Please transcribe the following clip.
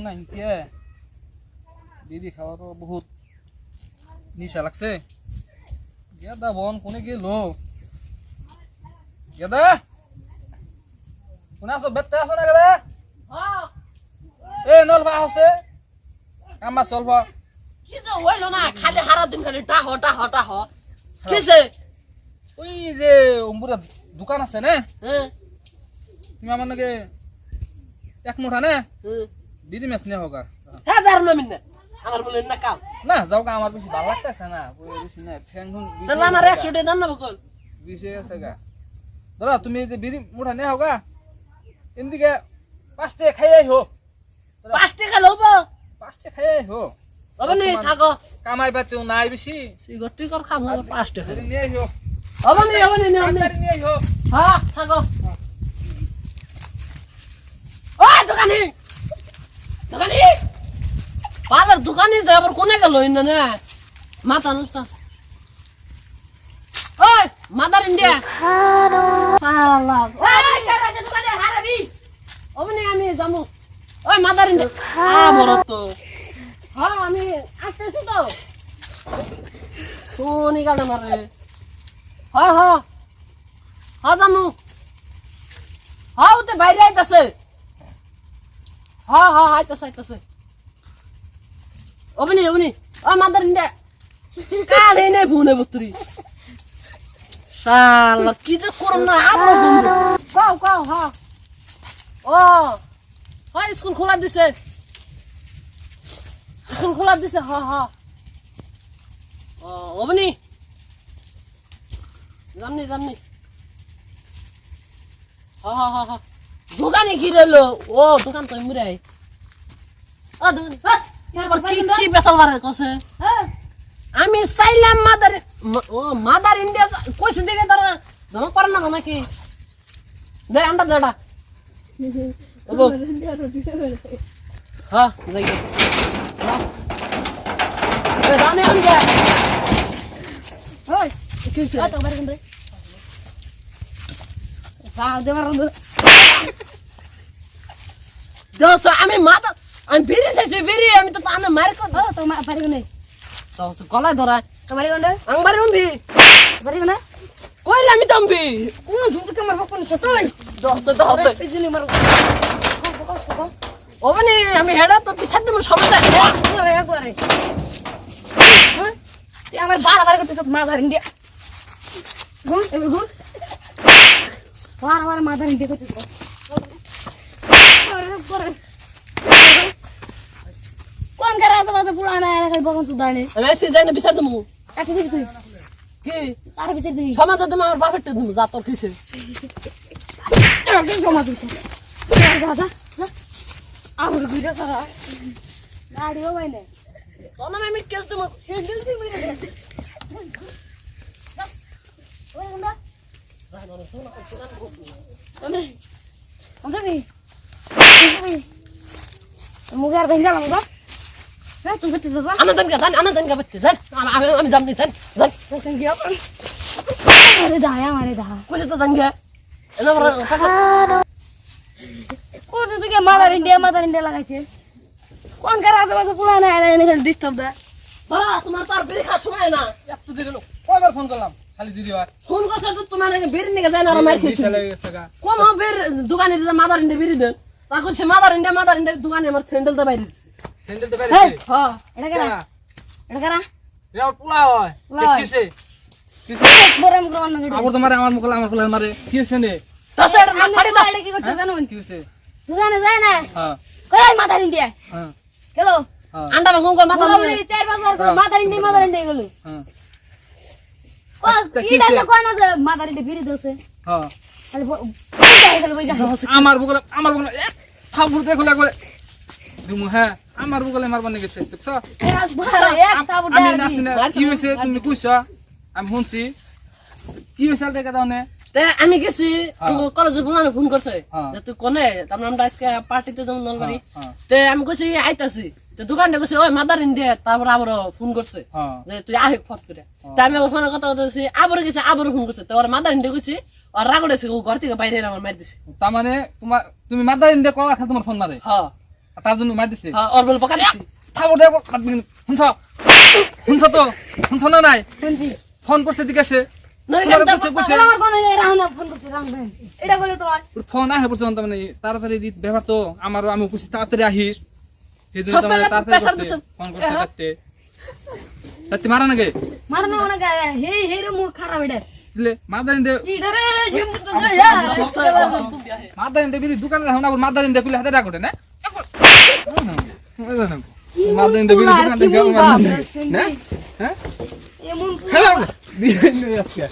না ইনকে বিড়ি খাওয়ারও বহুত নিশা লাগছে গেদা বন কোনে গেল গেদা কোনে আছো বেতে আছো না গেদা এ নল ভা হচ্ছে আমার চলব কি যে হইলো না খালি সারা দিন খালি টাহ কিসে ওই যে অম্বুরা দোকান আছে না তুমি আমার নাকি এক মুঠা না বিড়ি মেস নিয়ে হোক হ্যাঁ যার না মিন্না আমার বলেন না কাল না যাও গা আমার বেশি ভালো লাগতেছে না বেশি না ঠ্যাং তাহলে আমার 100 টাকা দাম না বকল বিষয় আছে গা ধরো তুমি এই যে বিড়ি মুঠা নিয়ে হোক এদিকে 5 টাকা খাইয়াই হো 5 টাকা লব 5 টাকা খাইয়াই হো হবে নি থাকো কামাই বাতেও নাই বেশি সিগারেট কর খাবো 5 টাকা নিয়ে হো হবে নি নিয়ে হো হ্যাঁ থাকো ওই দোকানি পালার দোকানে যাই আবার কোনে গেল ইন্দা না মাথা নষ্ট ওই মাদার ইন্ডিয়া শালা ওই কারাজে দোকানে হারাবি ওমনে আমি যামু ওই মাদার ইন্ডিয়া বড় তো হ্যাঁ আমি আসতেছি তো সোনি গাড়ি মারে হ্যাঁ যামু হ্যাঁ ওতে বাইরে আইতাছে হ্যাঁ আইতাছে ওবনি ও মাদার ইন্ডিয়া কালে নে ফোনে বত্রি শালা কি যে করম না আবার বন্ধু কাও হ্যাঁ ও হ্যাঁ স্কুল খোলা দিছে হ্যাঁ ও ওবনি জামনি হ্যাঁ দোকানে কি রইলো ও দোকান তো মুরাই ও দোকান কি বেসাল বারে কসে আমি চাইলাম মাদার ইন্ডিয়া কইছে দিকে তারা জানো পারে না নাকি দে আন্ডা দেড়া হ্যাঁ যাই জানে আনগে ওই কি হইছে তো বারে কোন রে দেবার দোস আমি মাথা আমি বেরিয়ে যাইছি আমি তো আনে মার কো তো পারি কোনে তো কলা ধরা তো পারি কোনে আং বারে উম্বি পারি কোনে কইলা আমি দম্বি কোন ঝুমতে কামার বকন সতই দোস পিজনি মার ওবনি আমি হেডা তো পিছাত দিমু সমস্যা করে তুই আমার বারবার করতেছ মাদার ইন্ডিয়া ঘুম বারবার মাদার ইন্ডিয়া করতেছ কোন ঘরে আছে বাজে পুরানা এলাকায় বকন সুদানি আমি এসে যাই না বিচার দেবো কাটি দিবি তুই কি কার বিচার দিবি সমাজ দেবো আমার বাপের টা দেবো যা তোর কিসে সমাজ দিবি যা আমার ভিডিও করা গাড়িও বাইনে তো না আমি কেস দেবো হ্যান্ডেল দিবি ওই গন্ডা মুগার বেঙ্গা লাগা হ্যাঁ তুই বেতে যা আনন্দন কা বেতে যা আমি জামনি যান সঙ্গে আরে দা কইছে তো জান গে এনা কোন থেকে মাদার ইন্ডিয়া লাগাইছে কোন কারা আছে পুরানা এনে ডিস্টার্ব দা বড়া তোমার তো আর বেরি খা সময় না এত দিন কয়বার ফোন করলাম খালি দিদি ভাই ফোন করছ তো তোমার বেরি নিকে যায় না আর মারছে কোন বের দোকানে যে মাদার ইন্ডিয়া বেরি দেন তা কইছে মাদার ইন্ডিয়া দোকানে আমার স্যান্ডেল দা বাইরে দিছে স্যান্ডেল দা বাইরে দিছে হ্যাঁ এটা কারা এটা পোলা হয় কিছে বরম গ্রহণ না আবার তোমারে আমার মুখলা মারে কি হইছে নে দশ টাকা না ফাড়ি দাও এটা কি করছ জানো কি হইছে দোকানে যায় না হ্যাঁ কই মাদার ইন্ডিয়া হ্যাঁ গেল আন্ডা ভাঙ কোন মাথা বলি 4-5 বার মাদার ইন্ডিয়া গেল হ্যাঁ ও কিডা তো কোন আছে মাদার ইন্ডিয়া ফিরে দেছে হ্যাঁ আরে আমার বুকলে এক থাবুর দেখো লাগবে তুমি হ্যাঁ আমার বুকলে মারবার নিয়ে গেছে দেখছো আমি নাসি না কি হইছে তুমি কইছো আমি শুনছি কি হইছে দেখা দাও না তে আমি গেছি কলেজে ফোন করছে যে তুই কোনে তার নামটা আজকে পার্টিতে যাম নলবাড়ি তে আমি কইছি আইতাছি তে দোকানটা কইছে ওই মাদার ইন্ডিয়া তারপর আবার ফোন করছে যে তুই আহে ফট করে তে আমি ফোনে কথা বলতেছি আবার গেছে আবার ফোন করছে তো ওর মাদার ইন্ডিয়া কইছি আর রাগড়েছে ও ঘর থেকে বাইরে আমার মার দিছে তার মানে তুমি মাদার ইন্ডিয়া কওয়া খা তোমার ফোন মারে হ্যাঁ তার জন্য মার দিছে ওর বলে পকা দিছি থাবর দেব শুনছ শুনছ তো শুনছ না নাই শুনছি ফোন করছে দিকে সে আমার কোন রাহুল ফোন করছে রাহুল এটা বলে তোমার ফোন আহে পড়ছে মানে তাড়াতাড়ি ব্যাপার তো আমারও আমি খুশি তাড়াতাড়ি আহিস সেদিন তো মানে তাড়াতাড়ি ফোন করছে তাতে মারা নাকি মারনা ওনা হে হে রে মুখ খারাপ এটা দিলে মাদারিন দে ইডরে ঝিমু তো যা মাদারিন দে বিরি দোকানে রাখুন আবার মাদারিন দে কুলে হাতে রাখোটে না মাদারিন দে বিরি দোকানে রাখুন না হ্যাঁ এমন খেলা দিয়ে আজকে